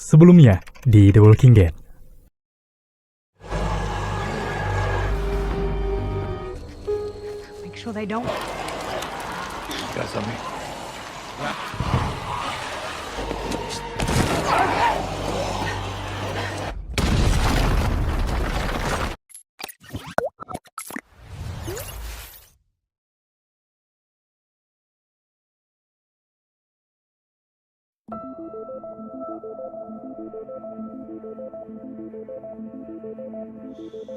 Sebelumnya di The Walking Dead. Make sure they don't. Got something?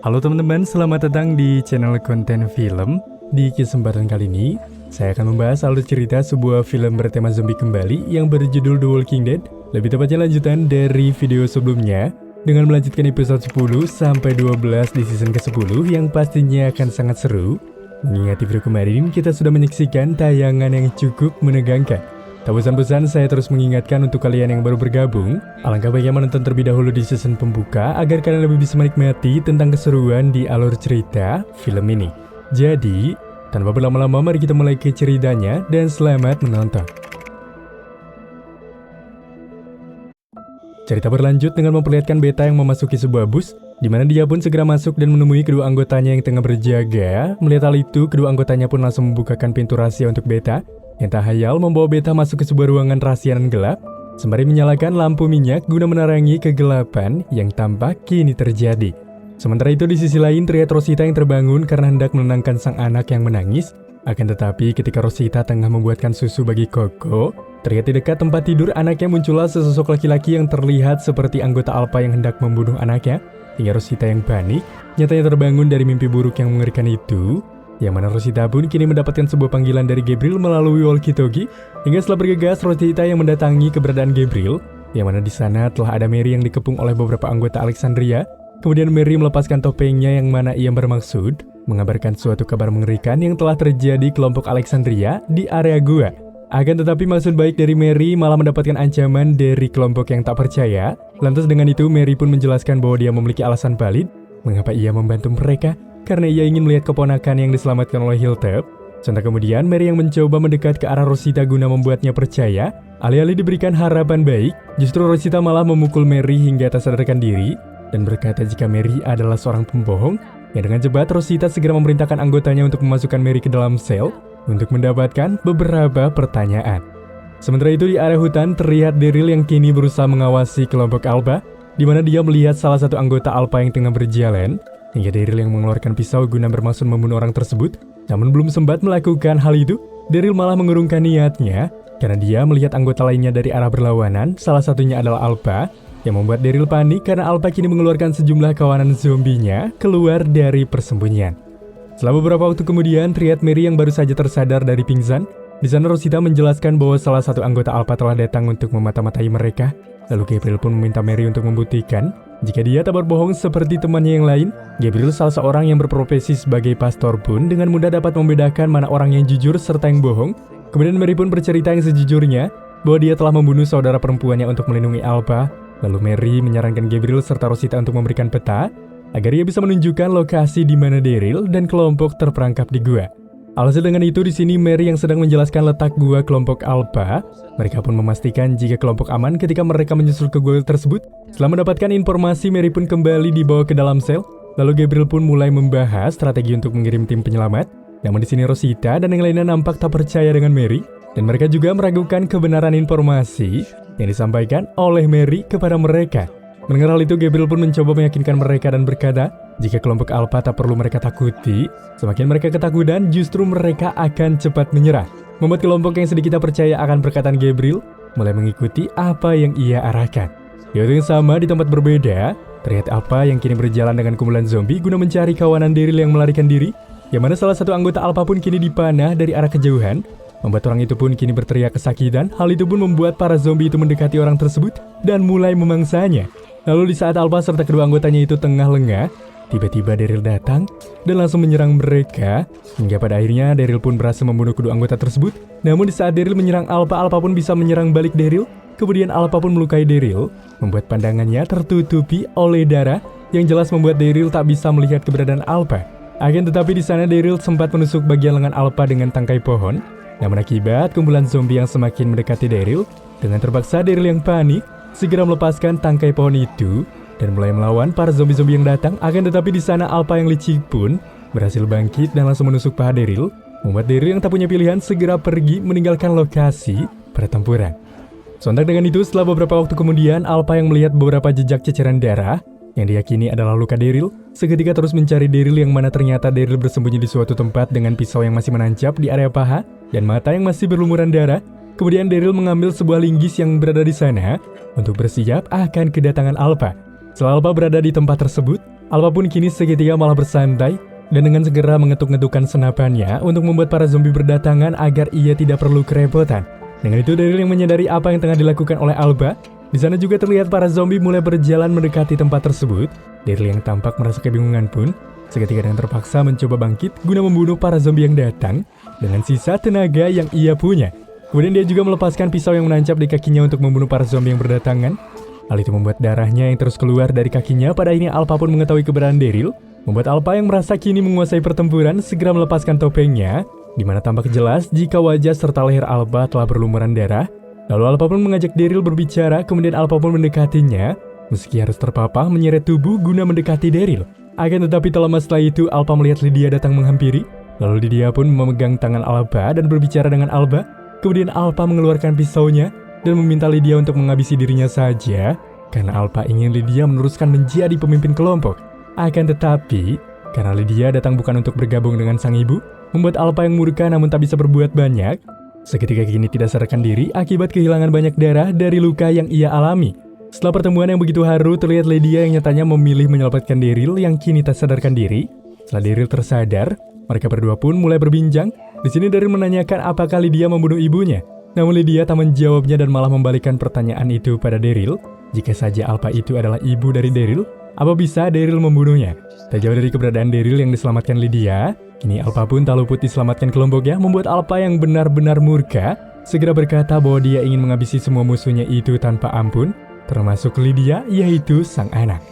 Halo teman-teman, selamat datang di channel konten film. Di kesempatan kali ini, saya akan membahas alur cerita sebuah film bertema zombie kembali yang berjudul The Walking Dead. Lebih tepatnya lanjutan dari video sebelumnya, dengan melanjutkan episode 10 sampai 12 di season ke-10 yang pastinya akan sangat seru. Mengingat di video kemarin, kita sudah menyaksikan tayangan yang cukup menegangkan. Tak bosan-bosan, saya terus mengingatkan untuk kalian yang baru bergabung, alangkah baiknya menonton terlebih dahulu di season pembuka agar kalian lebih bisa menikmati tentang keseruan di alur cerita film ini. Jadi, tanpa berlama-lama mari kita mulai ke ceritanya dan selamat menonton. Cerita berlanjut dengan memperlihatkan Beta yang memasuki sebuah bus, di mana dia pun segera masuk dan menemui kedua anggotanya yang tengah berjaga. Melihat hal itu, kedua anggotanya pun langsung membukakan pintu rahasia untuk Beta, yang tak hayal membawa Beta masuk ke sebuah ruangan rahasia dan gelap, sembari menyalakan lampu minyak guna menerangi kegelapan yang tampak kini terjadi. Sementara itu di sisi lain terlihat Rosita yang terbangun karena hendak menenangkan sang anak yang menangis. Akan tetapi ketika Rosita tengah membuatkan susu bagi Koko, terlihat di dekat tempat tidur anaknya muncullah sesosok laki-laki yang terlihat seperti anggota Alpha yang hendak membunuh anaknya, hingga Rosita yang panik nyatanya terbangun dari mimpi buruk yang mengerikan itu. Yang mana Rosita pun kini mendapatkan sebuah panggilan dari Gabriel melalui walkie-talkie, hingga setelah bergegas Rosita yang mendatangi keberadaan Gabriel, yang mana di sana telah ada Mary yang dikepung oleh beberapa anggota Alexandria. Kemudian Mary melepaskan topengnya yang mana ia bermaksud mengabarkan suatu kabar mengerikan yang telah terjadi kelompok Alexandria di area gua. Akan tetapi maksud baik dari Mary malah mendapatkan ancaman dari kelompok yang tak percaya. Lantas dengan itu Mary pun menjelaskan bahwa dia memiliki alasan valid mengapa ia membantu mereka, karena ia ingin melihat keponakan yang diselamatkan oleh Hilltop. Sebentar kemudian, Mary yang mencoba mendekat ke arah Rosita guna membuatnya percaya. Alih-alih diberikan harapan baik, justru Rosita malah memukul Mary hingga tak sadarkan diri dan berkata jika Mary adalah seorang pembohong. Yang dengan cepat, Rosita segera memerintahkan anggotanya untuk memasukkan Mary ke dalam sel untuk mendapatkan beberapa pertanyaan. Sementara itu di area hutan terlihat Daryl yang kini berusaha mengawasi kelompok Alpha, di mana dia melihat salah satu anggota Alpha yang tengah berjalan. Hingga Daryl yang mengeluarkan pisau guna bermaksud membunuh orang tersebut. Namun belum sempat melakukan hal itu, Daryl malah mengurungkan niatnya karena dia melihat anggota lainnya dari arah berlawanan, salah satunya adalah Alpha, yang membuat Daryl panik karena Alpha kini mengeluarkan sejumlah kawanan zombinya keluar dari persembunyian. Setelah beberapa waktu kemudian, terlihat Mary yang baru saja tersadar dari pingsan. Di sana Rosita menjelaskan bahwa salah satu anggota Alpha telah datang untuk memata-matai mereka. Lalu Gabriel pun meminta Mary untuk membuktikan jika dia tak berbohong seperti temannya yang lain. Gabriel, salah seorang yang berprofesi sebagai pastor, pun dengan mudah dapat membedakan mana orang yang jujur serta yang bohong. Kemudian Mary pun bercerita yang sejujurnya bahwa dia telah membunuh saudara perempuannya untuk melindungi Alpha. Lalu Mary menyarankan Gabriel serta Rosita untuk memberikan peta agar ia bisa menunjukkan lokasi di mana Daryl dan kelompok terperangkap di gua. Alhasil dengan itu di sini Mary yang sedang menjelaskan letak gua kelompok Alpha. Mereka pun memastikan jika kelompok aman ketika mereka menyusul ke gua tersebut. Setelah mendapatkan informasi, Mary pun kembali dibawa ke dalam sel. Lalu Gabriel pun mulai membahas strategi untuk mengirim tim penyelamat. Namun di sini Rosita dan yang lainnya nampak tak percaya dengan Mary, dan mereka juga meragukan kebenaran informasi yang disampaikan oleh Mary kepada mereka. Mendengar hal itu, Gabriel pun mencoba meyakinkan mereka dan berkata, jika kelompok Alpha tak perlu mereka takuti, semakin mereka ketakutan justru mereka akan cepat menyerah. Membuat kelompok yang sedikit tak percaya akan perkataan Gabriel mulai mengikuti apa yang ia arahkan. Di waktu yang sama di tempat berbeda, terlihat Alpha yang kini berjalan dengan kumpulan zombie guna mencari kawanan Daryl yang melarikan diri, yang mana salah satu anggota Alpha pun kini dipanah dari arah kejauhan. Membuat orang itu pun kini berteriak kesakitan. Hal itu pun membuat para zombie itu mendekati orang tersebut dan mulai memangsanya. Lalu di saat Alpha serta kedua anggotanya itu tengah lengah, tiba-tiba Daryl datang dan langsung menyerang mereka. Hingga pada akhirnya Daryl pun berhasil membunuh kedua anggota tersebut. Namun di saat Daryl menyerang Alpha, Alpha pun bisa menyerang balik Daryl. Kemudian Alpha pun melukai Daryl, membuat pandangannya tertutupi oleh darah yang jelas membuat Daryl tak bisa melihat keberadaan Alpha. Akan tetapi di sana Daryl sempat menusuk bagian lengan Alpha dengan tangkai pohon. Namun akibat kumpulan zombie yang semakin mendekati Daryl, dengan terpaksa Daryl yang panik segera melepaskan tangkai pohon itu dan mulai melawan para zombie-zombie yang datang. Akan tetapi di sana Alpha yang licik pun berhasil bangkit dan langsung menusuk paha Daryl, membuat Daryl yang tak punya pilihan segera pergi meninggalkan lokasi pertempuran. Sontak dengan itu, setelah beberapa waktu kemudian, Alpha yang melihat beberapa jejak ceceran darah yang diyakini adalah luka Daryl, seketika terus mencari Daryl yang mana ternyata Daryl bersembunyi di suatu tempat dengan pisau yang masih menancap di area paha dan mata yang masih berlumuran darah. Kemudian Daryl mengambil sebuah linggis yang berada di sana untuk bersiap akan kedatangan Alpha. Setelah Alpha berada di tempat tersebut, Alpha pun kini seketika malah bersantai dan dengan segera mengetuk-ngetukkan senapannya untuk membuat para zombie berdatangan agar ia tidak perlu kerepotan. Dengan itu Daryl yang menyadari apa yang tengah dilakukan oleh Alpha. Di sana juga terlihat para zombie mulai berjalan mendekati tempat tersebut. Daryl yang tampak merasa kebingungan pun seketika dengan terpaksa mencoba bangkit guna membunuh para zombie yang datang dengan sisa tenaga yang ia punya. Kemudian dia juga melepaskan pisau yang menancap di kakinya untuk membunuh para zombie yang berdatangan. Hal itu membuat darahnya yang terus keluar dari kakinya. Pada akhirnya Alpha pun mengetahui keberadaan Daryl, membuat Alpha yang merasa kini menguasai pertempuran segera melepaskan topengnya, di mana tampak jelas jika wajah serta leher Alpha telah berlumuran darah. Lalu Alpha pun mengajak Daryl berbicara, kemudian Alpha pun mendekatinya, meski harus terpapah menyeret tubuh guna mendekati Daryl. Akan tetapi tak lama setelah itu Alpha melihat Lydia datang menghampiri, lalu Lydia pun memegang tangan Alpha dan berbicara dengan Alpha. Kemudian Alpha mengeluarkan pisaunya dan meminta Lydia untuk menghabisi dirinya saja, karena Alpha ingin Lydia meneruskan menjadi pemimpin kelompok. Akan tetapi, karena Lydia datang bukan untuk bergabung dengan sang ibu, membuat Alpha yang murka namun tak bisa berbuat banyak. Seketika kini tidak sadarkan diri akibat kehilangan banyak darah dari luka yang ia alami. Setelah pertemuan yang begitu haru, terlihat Lydia yang nyatanya memilih menyelamatkan Daryl yang kini tak sadarkan diri. Setelah Daryl tersadar, mereka berdua pun mulai berbincang. Di sini Daryl menanyakan apakah Lydia membunuh ibunya. Namun Lydia tak menjawabnya dan malah membalikkan pertanyaan itu pada Daryl. Jika saja Alpha itu adalah ibu dari Daryl, apa bisa Daryl membunuhnya? Tak jauh dari keberadaan Daryl yang diselamatkan Lydia, kini Alpha pun tak luput diselamatkan kelompoknya, membuat Alpha yang benar-benar murka segera berkata bahwa dia ingin menghabisi semua musuhnya itu tanpa ampun, termasuk Lydia, yaitu sang anak.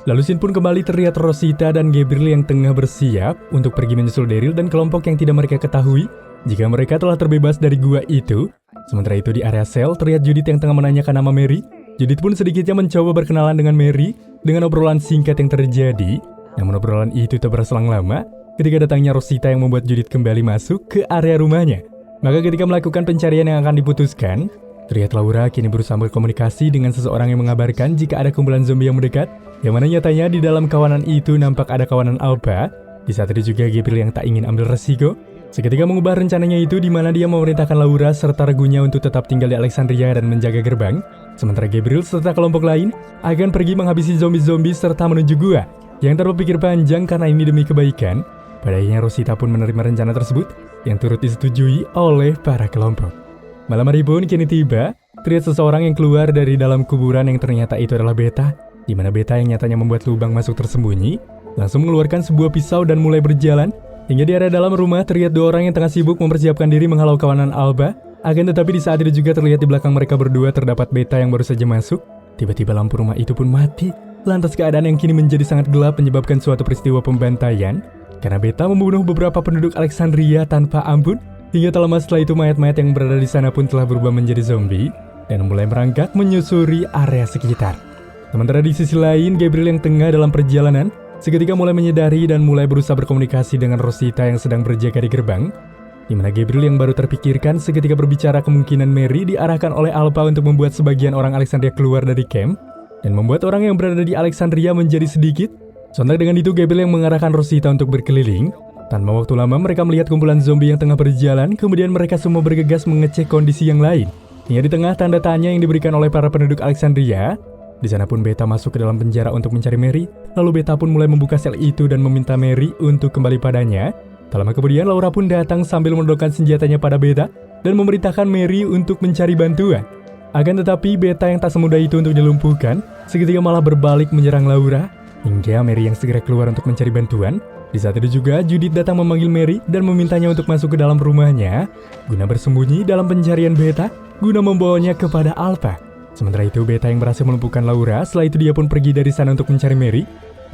Lalu scene pun kembali terlihat Rosita dan Gabriel yang tengah bersiap untuk pergi menyusul Daryl dan kelompok yang tidak mereka ketahui jika mereka telah terbebas dari gua itu. Sementara itu di area sel terlihat Judith yang tengah menanyakan nama Mary. Judith pun sedikitnya mencoba berkenalan dengan Mary dengan obrolan singkat yang terjadi. Namun obrolan itu tak berselang lama ketika datangnya Rosita yang membuat Judith kembali masuk ke area rumahnya. Maka ketika melakukan pencarian yang akan diputuskan, terlihat Laura kini berusaha berkomunikasi dengan seseorang yang mengabarkan jika ada kumpulan zombie yang mendekat, yang mana nyatanya di dalam kawanan itu nampak ada kawanan Alpha. Di saat itu juga Gabriel yang tak ingin ambil resiko, seketika mengubah rencananya itu di mana dia memerintahkan Laura serta regunya untuk tetap tinggal di Alexandria dan menjaga gerbang. Sementara Gabriel serta kelompok lain akan pergi menghabisi zombie-zombie serta menuju gua. Yang terpikir panjang karena ini demi kebaikan. Pada akhirnya Rosita pun menerima rencana tersebut yang turut disetujui oleh para kelompok. Malam hari pun kini tiba, terlihat seseorang yang keluar dari dalam kuburan yang ternyata itu adalah Beta, di mana Beta yang nyatanya membuat lubang masuk tersembunyi, langsung mengeluarkan sebuah pisau dan mulai berjalan, hingga di area dalam rumah terlihat dua orang yang tengah sibuk mempersiapkan diri menghalau kawanan Alpha. Akan tetapi di saat itu juga terlihat di belakang mereka berdua terdapat Beta yang baru saja masuk. Tiba-tiba lampu rumah itu pun mati, lantas keadaan yang kini menjadi sangat gelap menyebabkan suatu peristiwa pembantaian. Karena Beta membunuh beberapa penduduk Alexandria tanpa ampun, hingga tak lama setelah itu mayat-mayat yang berada di sana pun telah berubah menjadi zombie dan mulai merangkak menyusuri area sekitar. Sementara di sisi lain, Gabriel yang tengah dalam perjalanan seketika mulai menyadari dan mulai berusaha berkomunikasi dengan Rosita yang sedang berjaga di gerbang, di mana Gabriel yang baru terpikirkan seketika berbicara kemungkinan Mary diarahkan oleh Alpha untuk membuat sebagian orang Alexandria keluar dari camp dan membuat orang yang berada di Alexandria menjadi sedikit. Sontak dengan itu Gabriel yang mengarahkan Rosita untuk berkeliling. Tanpa waktu lama mereka melihat kumpulan zombie yang tengah berjalan, kemudian mereka semua bergegas mengecek kondisi yang lain. Hingga di tengah tanda tanya yang diberikan oleh para penduduk Alexandria, di sana pun Beta masuk ke dalam penjara untuk mencari Mary. Lalu Beta pun mulai membuka sel itu dan meminta Mary untuk kembali padanya. Tak lama kemudian Laura pun datang sambil menodongkan senjatanya pada Beta dan memerintahkan Mary untuk mencari bantuan. Akan tetapi Beta yang tak semudah itu untuk dilumpuhkan, seketika malah berbalik menyerang Laura. Hingga Mary yang segera keluar untuk mencari bantuan. Di saat itu juga Judith datang memanggil Mary dan memintanya untuk masuk ke dalam rumahnya guna bersembunyi dalam pencarian Beta guna membawanya kepada Alpha. Sementara itu Beta yang berhasil melumpuhkan Laura. Setelah itu dia pun pergi dari sana untuk mencari Mary.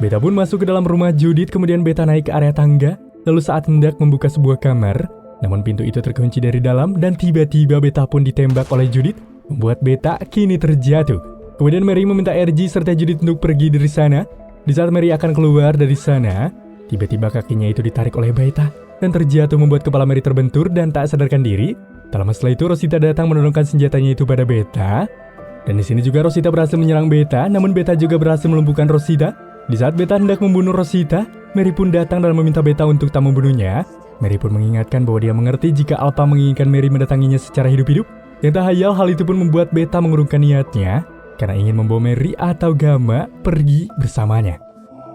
Beta pun masuk ke dalam rumah Judith, kemudian Beta naik ke area tangga. Lalu saat hendak membuka sebuah kamar, namun pintu itu terkunci dari dalam dan tiba-tiba Beta pun ditembak oleh Judith, membuat Beta kini terjatuh. Kemudian Mary meminta RG serta Judith untuk pergi dari sana. Di saat Mary akan keluar dari sana, tiba-tiba kakinya itu ditarik oleh Beta dan terjatuh membuat kepala Mary terbentur dan tak sadarkan diri. Tak lama setelah itu Rosita datang menodongkan senjatanya itu pada Beta. Dan di sini juga Rosita berhasil menyerang Beta, namun Beta juga berhasil melumpuhkan Rosita. Di saat Beta hendak membunuh Rosita, Mary pun datang dan meminta Beta untuk tak membunuhnya. Mary pun mengingatkan bahwa dia mengerti jika Alpha menginginkan Mary mendatanginya secara hidup-hidup. Yang tak hayal, hal itu pun membuat Beta mengurungkan niatnya karena ingin membawa Mary atau Gamma pergi bersamanya.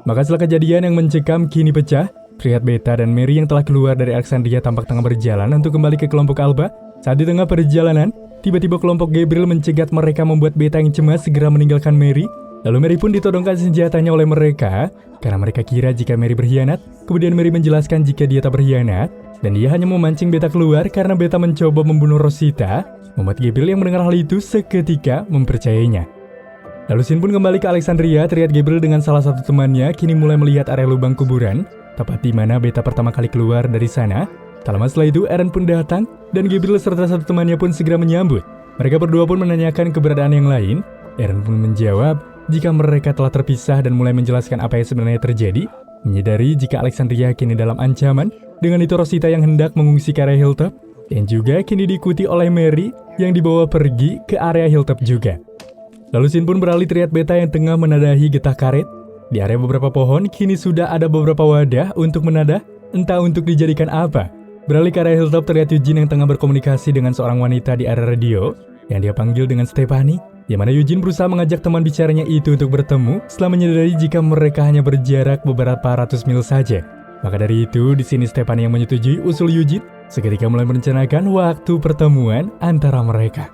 Maka setelah kejadian yang mencekam kini pecah, terlihat Beta dan Mary yang telah keluar dari Alexandria tampak tengah berjalan untuk kembali ke kelompok Alpha. Saat di tengah perjalanan, tiba-tiba kelompok Gabriel mencegat mereka membuat Beta yang cemas segera meninggalkan Mary. Lalu Mary pun ditodongkan senjatanya oleh mereka karena mereka kira jika Mary berkhianat. Kemudian Mary menjelaskan jika dia tak berkhianat dan dia hanya memancing Beta keluar karena Beta mencoba membunuh Rosita. Membuat Gabriel yang mendengar hal itu seketika mempercayainya. Lalu Sin pun kembali ke Alexandria. Terlihat Gabriel dengan salah satu temannya kini mulai melihat area lubang kuburan, tepat di mana Beta pertama kali keluar dari sana. Tak lama setelah itu Eren pun datang dan Gabriel serta satu temannya pun segera menyambut. Mereka berdua pun menanyakan keberadaan yang lain. Eren pun menjawab jika mereka telah terpisah dan mulai menjelaskan apa yang sebenarnya terjadi, menyadari jika Alexandria kini dalam ancaman. Dengan itu Rosita yang hendak mengungsi ke area Hilltop yang juga kini diikuti oleh Mary yang dibawa pergi ke area Hilltop juga. Lalu Sin pun beralih terlihat Beta yang tengah menadahi getah karet. Di area beberapa pohon kini sudah ada beberapa wadah untuk menadah, entah untuk dijadikan apa. Beralih ke area Hilltop terlihat Eugene yang tengah berkomunikasi dengan seorang wanita di area radio yang dia panggil dengan Stephanie, yang mana Eugene berusaha mengajak teman bicaranya itu untuk bertemu setelah menyadari jika mereka hanya berjarak beberapa ratus mil saja. Maka dari itu, di sini Stephanie yang menyetujui usul Eugene seketika mulai merencanakan waktu pertemuan antara mereka.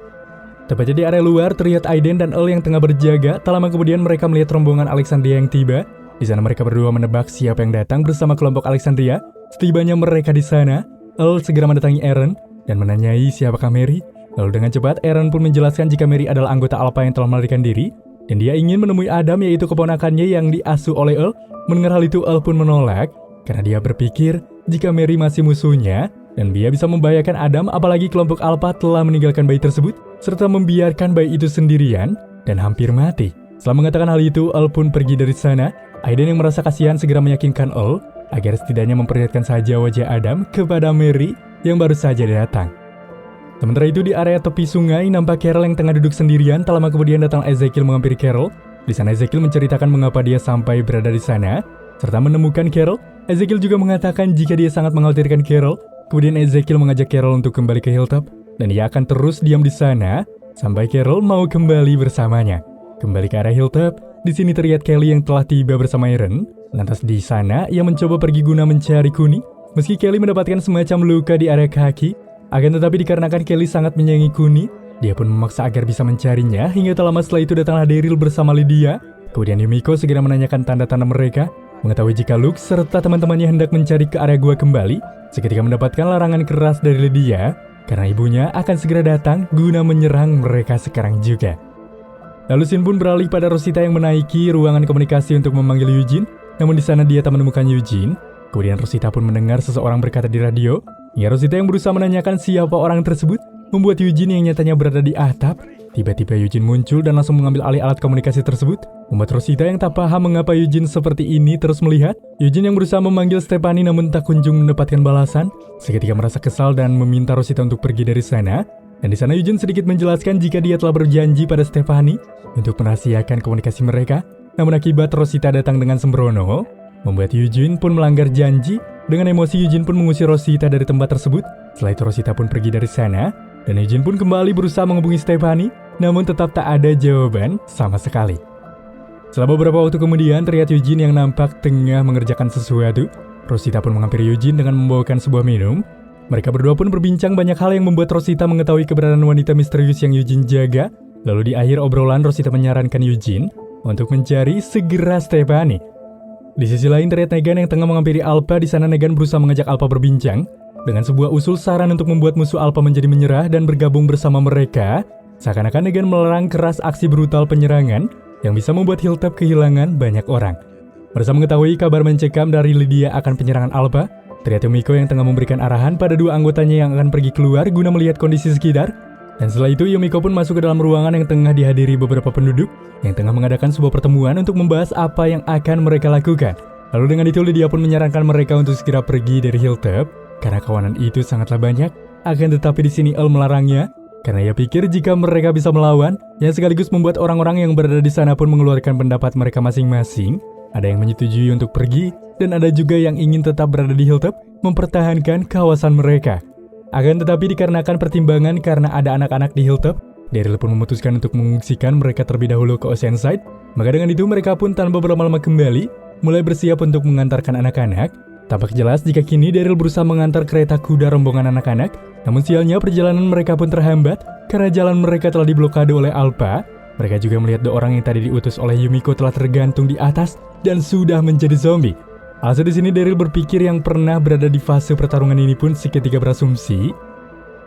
Tepatnya di area luar terlihat Aiden dan Earl yang tengah berjaga. Tak lama kemudian mereka melihat rombongan Alexandria yang tiba. Di sana mereka berdua menebak siapa yang datang bersama kelompok Alexandria. Setibanya mereka di sana, Earl segera mendatangi Eren dan menanyai siapakah Mary. Lalu dengan cepat Eren pun menjelaskan jika Mary adalah anggota Alpha yang telah melarikan diri dan dia ingin menemui Adam, yaitu keponakannya yang diasuh oleh Earl. Mendengar hal itu Earl pun menolak karena dia berpikir jika Mary masih musuhnya dan dia bisa membahayakan Adam, apalagi kelompok Alpha telah meninggalkan bayi tersebut serta membiarkan bayi itu sendirian dan hampir mati. Setelah mengatakan hal itu, Earl pun pergi dari sana. Aiden yang merasa kasihan segera meyakinkan Earl agar setidaknya memperlihatkan saja wajah Adam kepada Mary yang baru saja datang. Sementara itu di area tepi sungai nampak Carol yang tengah duduk sendirian. Tak lama kemudian datang Ezekiel menghampiri Carol. Di sana Ezekiel menceritakan mengapa dia sampai berada di sana serta menemukan Carol. Ezekiel juga mengatakan jika dia sangat mengkhawatirkan Carol. Kemudian Ezekiel mengajak Carol untuk kembali ke Hilltop dan dia akan terus diam di sana sampai Carol mau kembali bersamanya. Kembali ke area Hilltop, di sini terlihat Kelly yang telah tiba bersama Eren. Lantas di sana ia mencoba pergi guna mencari Kuni. Meski Kelly mendapatkan semacam luka di area kaki, akan tetapi dikarenakan Kelly sangat menyayangi Kuni, dia pun memaksa agar bisa mencarinya. Hingga tak lama setelah itu datanglah Daryl bersama Lydia. Kemudian Yumiko segera menanyakan tanda-tanda mereka. Mengetahui jika Luke serta teman-temannya hendak mencari ke area gua kembali, seketika mendapatkan larangan keras dari Lydia karena ibunya akan segera datang guna menyerang mereka sekarang juga. Lalu Sin pun beralih pada Rosita yang menaiki ruangan komunikasi untuk memanggil Eugene. Namun di sana dia tak menemukan Eugene. Kemudian Rosita pun mendengar seseorang berkata di radio. Hingga Rosita yang berusaha menanyakan siapa orang tersebut membuat Eugene yang nyatanya berada di atap. Tiba-tiba Eugene muncul dan langsung mengambil alih alat komunikasi tersebut, membuat Rosita yang tak paham mengapa Eugene seperti ini terus melihat. Eugene yang berusaha memanggil Stephanie namun tak kunjung mendapatkan balasan. Seketika merasa kesal dan meminta Rosita untuk pergi dari sana. Dan di sana Eugene sedikit menjelaskan jika dia telah berjanji pada Stephanie untuk merahasiakan komunikasi mereka. Namun akibat Rosita datang dengan sembrono, membuat Eugene pun melanggar janji. Dengan emosi Eugene pun mengusir Rosita dari tempat tersebut. Setelah itu Rosita pun pergi dari sana dan Eugene pun kembali berusaha menghubungi Stephanie, namun tetap tak ada jawaban sama sekali. Setelah beberapa waktu kemudian terlihat Eugene yang nampak tengah mengerjakan sesuatu. Rosita pun menghampiri Eugene dengan membawakan sebuah minum. Mereka berdua pun berbincang banyak hal yang membuat Rosita mengetahui keberadaan wanita misterius yang Eugene jaga. Lalu di akhir obrolan Rosita menyarankan Eugene untuk mencari segera Stephanie. Di sisi lain terlihat Negan yang tengah menghampiri Alpha. Di sana Negan berusaha mengajak Alpha berbincang dengan sebuah usul saran untuk membuat musuh Alpha menjadi menyerah dan bergabung bersama mereka. Seakan-akan Negan melarang keras aksi brutal penyerangan yang bisa membuat Hilltop kehilangan banyak orang. Merasa mengetahui kabar mencekam dari Lydia akan penyerangan Alpha, terlihat Yumiko yang tengah memberikan arahan pada dua anggotanya yang akan pergi keluar guna melihat kondisi sekitar. Dan setelah itu Yumiko pun masuk ke dalam ruangan yang tengah dihadiri beberapa penduduk yang tengah mengadakan sebuah pertemuan untuk membahas apa yang akan mereka lakukan. Lalu dengan itu Lydia pun menyarankan mereka untuk segera pergi dari Hilltop karena kawanan itu sangatlah banyak. Akan tetapi di sini Earl melarangnya karena ia pikir jika mereka bisa melawan, yang sekaligus membuat orang-orang yang berada di sana pun mengeluarkan pendapat mereka masing-masing. Ada yang menyetujui untuk pergi dan ada juga yang ingin tetap berada di Hilltop mempertahankan kawasan mereka. Akan tetapi dikarenakan pertimbangan karena ada anak-anak di Hilltop, Daryl pun memutuskan untuk mengungsikan mereka terlebih dahulu ke Oceanside. Maka dengan itu mereka pun tanpa berlama-lama kembali mulai bersiap untuk mengantarkan anak-anak. Tampak jelas jika kini Daryl berusaha mengantar kereta kuda rombongan anak-anak. Namun sialnya perjalanan mereka pun terhambat karena jalan mereka telah diblokade oleh Alpha. Mereka juga melihat 2 orang yang tadi diutus oleh Yumiko telah tergantung di atas dan sudah menjadi zombie. Alhasil di sini Daryl berpikir yang pernah berada di fase pertarungan ini pun seketika berasumsi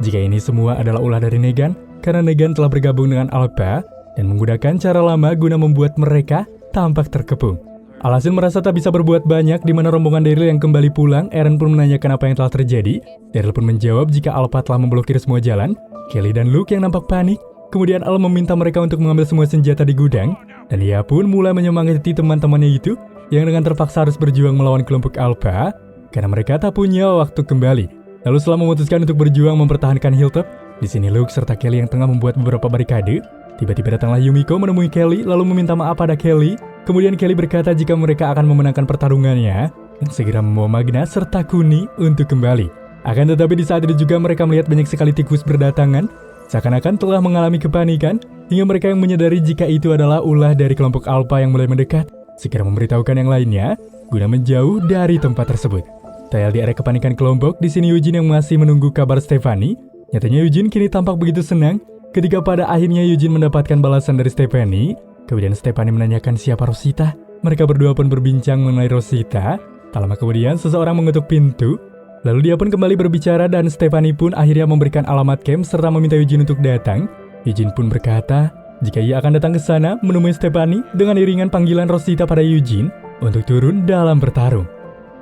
jika ini semua adalah ulah dari Negan karena Negan telah bergabung dengan Alpha dan menggunakan cara lama guna membuat mereka tampak terkepung. Alhasil merasa tak bisa berbuat banyak di mana rombongan Daryl yang kembali pulang, Eren pun menanyakan apa yang telah terjadi. Daryl pun menjawab jika Alpha telah memblokir semua jalan. Kelly dan Luke yang nampak panik. Kemudian Al meminta mereka untuk mengambil semua senjata di gudang dan ia pun mulai menyemangati teman-temannya itu yang dengan terpaksa harus berjuang melawan kelompok Alpha karena mereka tak punya waktu kembali. Lalu setelah memutuskan untuk berjuang mempertahankan Hilltop, di sini Luke serta Kelly yang tengah membuat beberapa barikade. Tiba-tiba datanglah Yumiko menemui Kelly lalu meminta maaf pada Kelly. Kemudian Kelly berkata jika mereka akan memenangkan pertarungannya dan segera membawa Magna serta Kuni untuk kembali. Akan tetapi di saat itu juga mereka melihat banyak sekali tikus berdatangan, seakan-akan telah mengalami kepanikan hingga mereka yang menyadari jika itu adalah ulah dari kelompok Alpha yang mulai mendekat. Segera memberitahukan yang lainnya guna menjauh dari tempat tersebut. Tayal di area kepanikan kelompok, di sini Eugene yang masih menunggu kabar Stephanie. Nyatanya Eugene kini tampak begitu senang ketika pada akhirnya Eugene mendapatkan balasan dari Stephanie. Kemudian Stephanie menanyakan siapa Rosita. Mereka berdua pun berbincang mengenai Rosita. Tak lama kemudian seseorang mengetuk pintu. Lalu dia pun kembali berbicara dan Stephanie pun akhirnya memberikan alamat camp serta meminta Eugene untuk datang. Eugene pun berkata jika ia akan datang ke sana menemui Stephanie dengan iringan panggilan Rosita pada Eugene untuk turun dalam bertarung.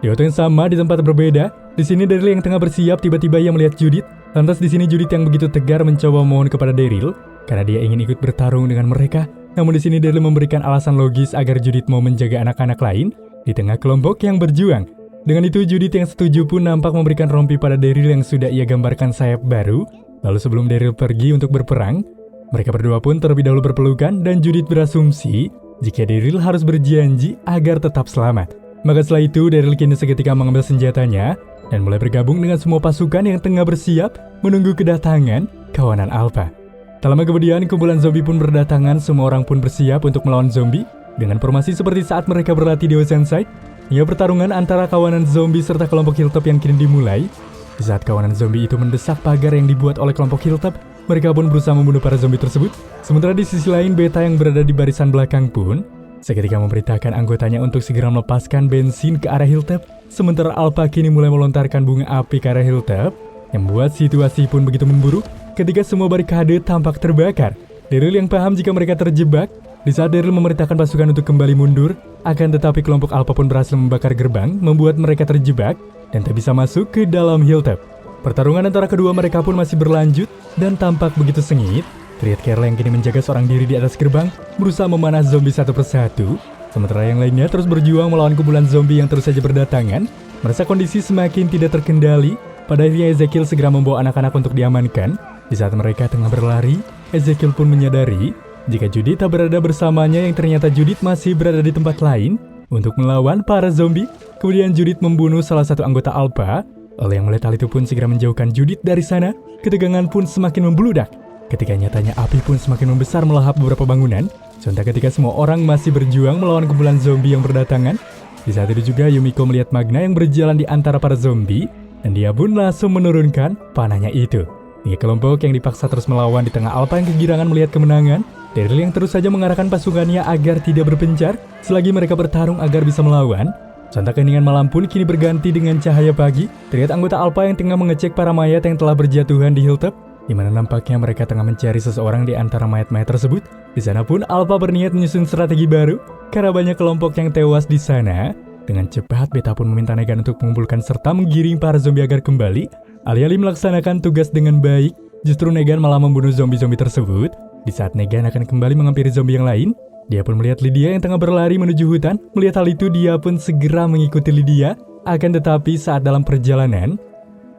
Di waktu yang sama di tempat berbeda, di sini Daryl yang tengah bersiap tiba-tiba ia melihat Judith. Lantas di sini Judith yang begitu tegar mencoba mohon kepada Daryl karena dia ingin ikut bertarung dengan mereka. Namun di sini Daryl memberikan alasan logis agar Judith mau menjaga anak-anak lain di tengah kelompok yang berjuang. Dengan itu Judith yang setuju pun nampak memberikan rompi pada Daryl yang sudah ia gambarkan sayap baru. Lalu sebelum Daryl pergi untuk berperang, mereka berdua pun terlebih dahulu berpelukan dan Judith berasumsi jika Daryl harus berjanji agar tetap selamat. Maka setelah itu Daryl kini seketika mengambil senjatanya dan mulai bergabung dengan semua pasukan yang tengah bersiap menunggu kedatangan kawanan Alpha. Tak lama kemudian kumpulan zombie pun berdatangan, semua orang pun bersiap untuk melawan zombie dengan formasi seperti saat mereka berlatih di Oceanside. Hingga pertarungan antara kawanan zombie serta kelompok Hilltop yang kini dimulai. Di saat kawanan zombie itu mendesak pagar yang dibuat oleh kelompok Hilltop, mereka pun berusaha membunuh para zombie tersebut. Sementara di sisi lain Beta yang berada di barisan belakang pun seketika memerintahkan anggotanya untuk segera melepaskan bensin ke arah Hilltop. Sementara Alpha kini mulai melontarkan bunga api ke arah Hilltop yang membuat situasi pun begitu memburuk ketika semua barikade tampak terbakar. Daryl yang paham jika mereka terjebak. Di saat Daryl memerintahkan pasukan untuk kembali mundur, akan tetapi kelompok Alpha pun berhasil membakar gerbang, membuat mereka terjebak dan tak bisa masuk ke dalam Hilltop. Pertarungan antara kedua mereka pun masih berlanjut dan tampak begitu sengit. Terlihat Carla yang kini menjaga seorang diri di atas gerbang, berusaha memanah zombie satu persatu. Sementara yang lainnya terus berjuang melawan kumpulan zombie yang terus saja berdatangan. Merasa kondisi semakin tidak terkendali, pada akhirnya Ezekiel segera membawa anak-anak untuk diamankan. Di saat mereka tengah berlari, Ezekiel pun menyadari jika Judith tak berada bersamanya, yang ternyata Judith masih berada di tempat lain untuk melawan para zombie. Kemudian Judith membunuh salah satu anggota Alpha. Oleh yang melihat hal itu pun segera menjauhkan Judith dari sana. Ketegangan pun semakin membludak ketika nyatanya api pun semakin membesar melahap beberapa bangunan. Sontak ketika semua orang masih berjuang melawan kumpulan zombie yang berdatangan. Di saat itu juga Yumiko melihat Magna yang berjalan di antara para zombie dan dia pun langsung menurunkan panahnya itu. Hingga kelompok yang dipaksa terus melawan di tengah Alpha yang kegirangan melihat kemenangan. Daryl yang terus saja mengarahkan pasukannya agar tidak berpencar selagi mereka bertarung agar bisa melawan. Sontak keheningan malam pun kini berganti dengan cahaya pagi. Terlihat anggota Alpha yang tengah mengecek para mayat yang telah berjatuhan di Hilltop, di mana nampaknya mereka tengah mencari seseorang di antara mayat-mayat tersebut. Di sana pun Alpha berniat menyusun strategi baru karena banyak kelompok yang tewas di sana. Dengan cepat Beta pun meminta Negan untuk mengumpulkan serta menggiring para zombie agar kembali. Alih-alih melaksanakan tugas dengan baik, justru Negan malah membunuh zombie-zombie tersebut. Di saat Negan akan kembali menghampiri zombie yang lain, dia pun melihat Lydia yang tengah berlari menuju hutan. Melihat hal itu, dia pun segera mengikuti Lydia. Akan tetapi saat dalam perjalanan,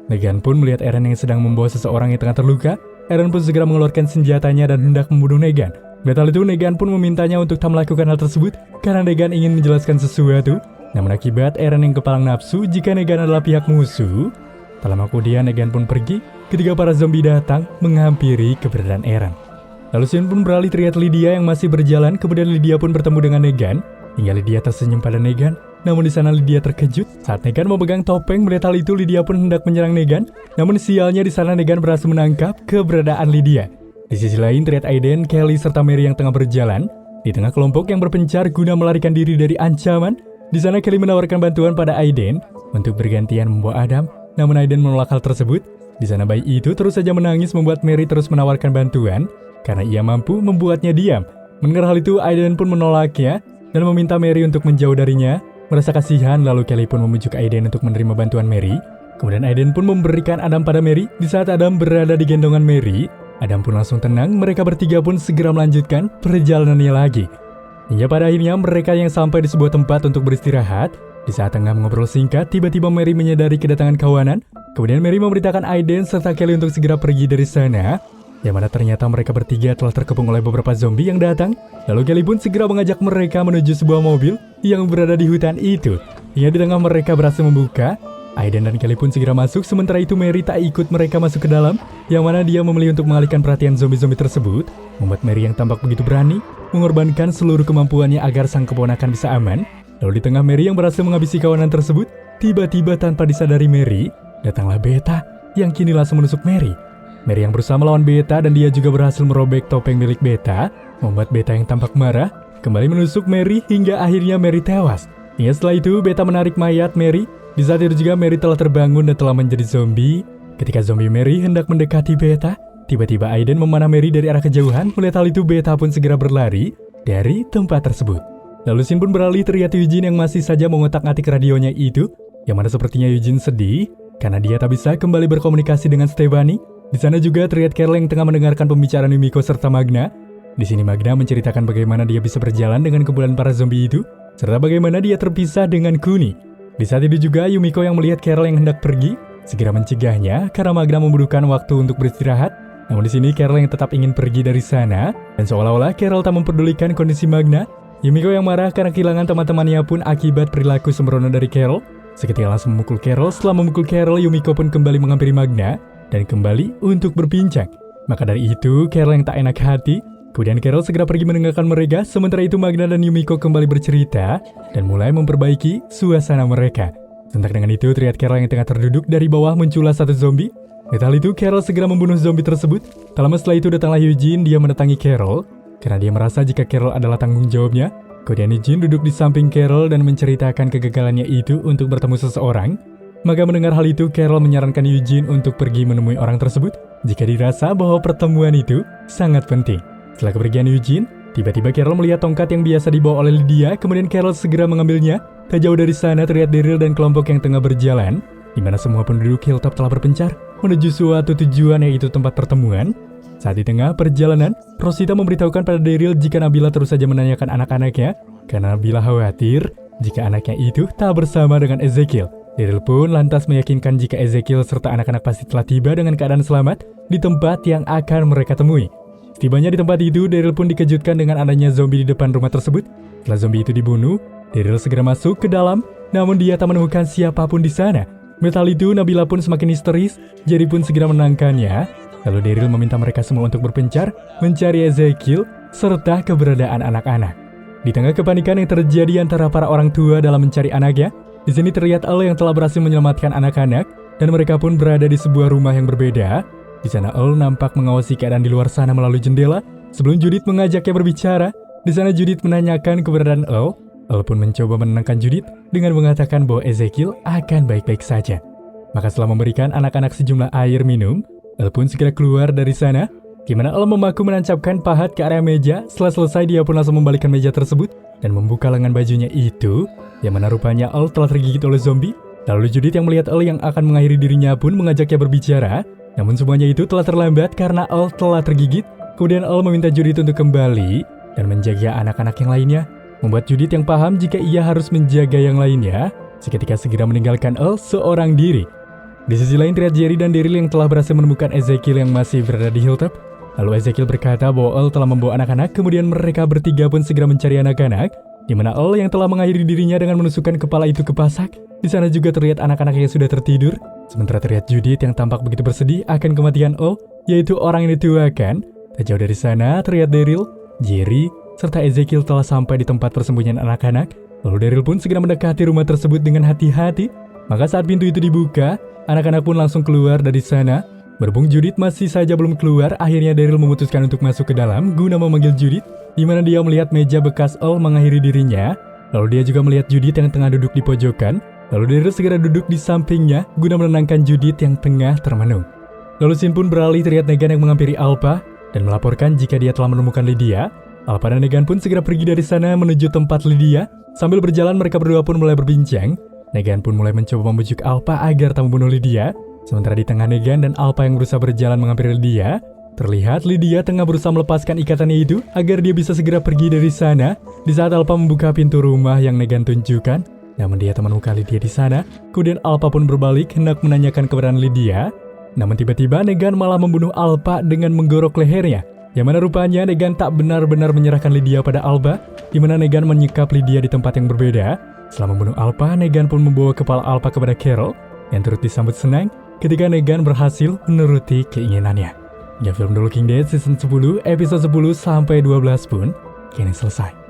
Negan pun melihat Eren yang sedang membawa seseorang yang tengah terluka. Eren pun segera mengeluarkan senjatanya dan hendak membunuh Negan. Melihat hal itu, Negan pun memintanya untuk tak melakukan hal tersebut karena Negan ingin menjelaskan sesuatu. Namun akibat Eren yang kepalang nafsu jika Negan adalah pihak musuh, tak lama kemudian Negan pun pergi ketika para zombie datang menghampiri keberadaan Eren. Lalu scene pun beralih terlihat Lydia yang masih berjalan, kemudian Lydia pun bertemu dengan Negan, hingga Lydia tersenyum pada Negan. Namun di sana Lydia terkejut saat Negan memegang topeng. Melihat hal itu, Lydia pun hendak menyerang Negan, namun sialnya di sana Negan berhasil menangkap keberadaan Lydia. Di sisi lain terlihat Aiden, Kelly, serta Mary yang tengah berjalan di tengah kelompok yang berpencar guna melarikan diri dari ancaman. Di sana Kelly menawarkan bantuan pada Aiden untuk bergantian membawa Adam, namun Aiden menolak hal tersebut. Di sana bayi itu terus saja menangis membuat Mary terus menawarkan bantuan karena ia mampu membuatnya diam. Mendengar hal itu, Aiden pun menolaknya dan meminta Mary untuk menjauh darinya. Merasa kasihan, lalu Kelly pun membujuk Aiden untuk menerima bantuan Mary. Kemudian Aiden pun memberikan Adam pada Mary. Di saat Adam berada di gendongan Mary, Adam pun langsung tenang. Mereka bertiga pun segera melanjutkan perjalanannya lagi. Hingga pada akhirnya mereka yang sampai di sebuah tempat untuk beristirahat. Di saat tengah mengobrol singkat, tiba-tiba Mary menyadari kedatangan kawanan. Kemudian Mary memberitakan Aiden serta Kelly untuk segera pergi dari sana, yang mana ternyata mereka bertiga telah terkepung oleh beberapa zombie yang datang. Lalu Kelly pun segera mengajak mereka menuju sebuah mobil yang berada di hutan itu. Hingga di tengah mereka berhasil membuka, Aiden dan Kelly pun segera masuk. Sementara itu Mary tak ikut mereka masuk ke dalam, yang mana dia memilih untuk mengalihkan perhatian zombie-zombie tersebut, membuat Mary yang tampak begitu berani mengorbankan seluruh kemampuannya agar sang keponakan bisa aman. Lalu di tengah Mary yang berhasil menghabisi kawanan tersebut, tiba-tiba tanpa disadari Mary, datanglah Beta yang kini langsung menusuk Mary. Mary yang berusaha melawan Beta dan dia juga berhasil merobek topeng milik Beta, membuat Beta yang tampak marah kembali menusuk Mary hingga akhirnya Mary tewas. Hingga setelah itu Beta menarik mayat Mary. Di saat itu juga Mary telah terbangun dan telah menjadi zombie. Ketika zombie Mary hendak mendekati Beta, tiba-tiba Aiden memanah Mary dari arah kejauhan. Melihat hal itu Beta pun segera berlari dari tempat tersebut. Lalu scene pun beralih terlihat Eugene yang masih saja mengotak-atik radionya itu, yang mana sepertinya Eugene sedih karena dia tak bisa kembali berkomunikasi dengan Stefani. Di sana juga terlihat Carol yang tengah mendengarkan pembicaraan Yumiko serta Magna. Di sini Magna menceritakan bagaimana dia bisa berjalan dengan kumpulan para zombie itu, serta bagaimana dia terpisah dengan Kuni. Di saat itu juga Yumiko yang melihat Carol yang hendak pergi, segera mencegahnya karena Magna membutuhkan waktu untuk beristirahat. Namun di sini Carol yang tetap ingin pergi dari sana, dan seolah-olah Carol tak memperdulikan kondisi Magna. Yumiko yang marah karena kehilangan teman-temannya pun akibat perilaku sembrono dari Carol, seketika langsung memukul Carol. Setelah memukul Carol, Yumiko pun kembali menghampiri Magna dan kembali untuk berbincang. Maka dari itu, Carol yang tak enak hati. Kemudian Carol segera pergi meninggalkan mereka. Sementara itu Magna dan Yumiko kembali bercerita dan mulai memperbaiki suasana mereka. Sementara dengan itu terlihat Carol yang tengah terduduk, dari bawah muncullah satu zombie. Setelah itu Carol segera membunuh zombie tersebut. Tak lama setelah itu datanglah Eugene. Dia mendatangi Carol karena dia merasa jika Carol adalah tanggung jawabnya. Kemudian Eugene duduk di samping Carol dan menceritakan kegagalannya itu untuk bertemu seseorang. Maka mendengar hal itu, Carol menyarankan Eugene untuk pergi menemui orang tersebut jika dirasa bahwa pertemuan itu sangat penting. Setelah kepergian Eugene, tiba-tiba Carol melihat tongkat yang biasa dibawa oleh Lydia. Kemudian Carol segera mengambilnya. Tak jauh dari sana terlihat Daryl dan kelompok yang tengah berjalan, di mana semua penduduk Hilltop telah berpencar menuju suatu tujuan, yaitu tempat pertemuan. Saat di tengah perjalanan, Rosita memberitahukan pada Daryl jika Nabila terus saja menanyakan anak-anaknya, karena Nabila khawatir jika anaknya itu tak bersama dengan Ezekiel. Daryl pun lantas meyakinkan jika Ezekiel serta anak-anak pasti telah tiba dengan keadaan selamat di tempat yang akan mereka temui. Setibanya di tempat itu, Daryl pun dikejutkan dengan adanya zombie di depan rumah tersebut. Setelah zombie itu dibunuh, Daryl segera masuk ke dalam, namun dia tak menemukan siapapun di sana. Melihat hal itu, Nabila pun semakin histeris, Jerry pun segera menangkannya. Lalu Daryl meminta mereka semua untuk berpencar, mencari Ezekiel, serta keberadaan anak-anak. Di tengah kepanikan yang terjadi antara para orang tua dalam mencari anaknya, di sini terlihat Earl yang telah berhasil menyelamatkan anak-anak, dan mereka pun berada di sebuah rumah yang berbeda. Di sana Earl nampak mengawasi keadaan di luar sana melalui jendela, sebelum Judith mengajaknya berbicara. Di sana Judith menanyakan keberadaan Earl. Earl pun mencoba menenangkan Judith dengan mengatakan bahwa Ezekiel akan baik-baik saja. Maka setelah memberikan anak-anak sejumlah air minum, Earl pun segera keluar dari sana, gimana Earl memaku menancapkan pahat ke area meja. Setelah selesai, dia pun langsung membalikkan meja tersebut dan membuka lengan bajunya itu, yang mana rupanya Earl telah tergigit oleh zombie. Lalu Judith yang melihat Earl yang akan mengakhiri dirinya pun mengajaknya berbicara. Namun semuanya itu telah terlambat karena Earl telah tergigit. Kemudian Earl meminta Judith untuk kembali dan menjaga anak-anak yang lainnya, membuat Judith yang paham jika ia harus menjaga yang lainnya, seketika segera meninggalkan Earl seorang diri. Di sisi lain terlihat Jerry dan Daryl yang telah berhasil menemukan Ezekiel yang masih berada di hilltop. Lalu Ezekiel berkata bahwa Earl telah membawa anak-anak, kemudian mereka bertiga pun segera mencari anak-anak, di mana Earl yang telah mengakhiri dirinya dengan menusukkan kepala itu ke pasak. Di sana juga terlihat anak-anak yang sudah tertidur, sementara terlihat Judith yang tampak begitu bersedih akan kematian Earl, yaitu orang yang dituakan. Tak jauh dari sana terlihat Daryl, Jerry, serta Ezekiel telah sampai di tempat persembunyian anak-anak. Lalu Daryl pun segera mendekati rumah tersebut dengan hati-hati. Maka saat pintu itu dibuka, anak-anak pun langsung keluar dari sana. Berhubung Judith masih saja belum keluar, akhirnya Daryl memutuskan untuk masuk ke dalam guna memanggil Judith, di mana dia melihat meja bekas Earl mengakhiri dirinya. Lalu dia juga melihat Judith yang tengah duduk di pojokan. Lalu Daryl segera duduk di sampingnya guna menenangkan Judith yang tengah termenung. Lalu scene pun beralih, terlihat Negan yang menghampiri Alpha dan melaporkan jika dia telah menemukan Lydia. Alpha dan Negan pun segera pergi dari sana menuju tempat Lydia. Sambil berjalan mereka berdua pun mulai berbincang. Negan pun mulai mencoba membujuk Alpha agar tak membunuh Lydia. Sementara di tengah Negan dan Alpha yang berusaha berjalan menghampiri Lydia, terlihat Lydia tengah berusaha melepaskan ikatannya itu agar dia bisa segera pergi dari sana. Di saat Alpha membuka pintu rumah yang Negan tunjukkan, namun dia tak menemukan Lydia di sana. Kemudian Alpha pun berbalik hendak menanyakan keberadaan Lydia. Namun tiba-tiba Negan malah membunuh Alpha dengan menggorok lehernya. Yang mana rupanya Negan tak benar-benar menyerahkan Lydia pada Alpha, di mana Negan menyekap Lydia di tempat yang berbeda. Setelah membunuh Alpha, Negan pun membawa kepala Alpha kepada Carol, yang turut disambut senang ketika Negan berhasil menuruti keinginannya. Ya, film The Walking Dead season 10, episode 10 sampai 12 pun kini selesai.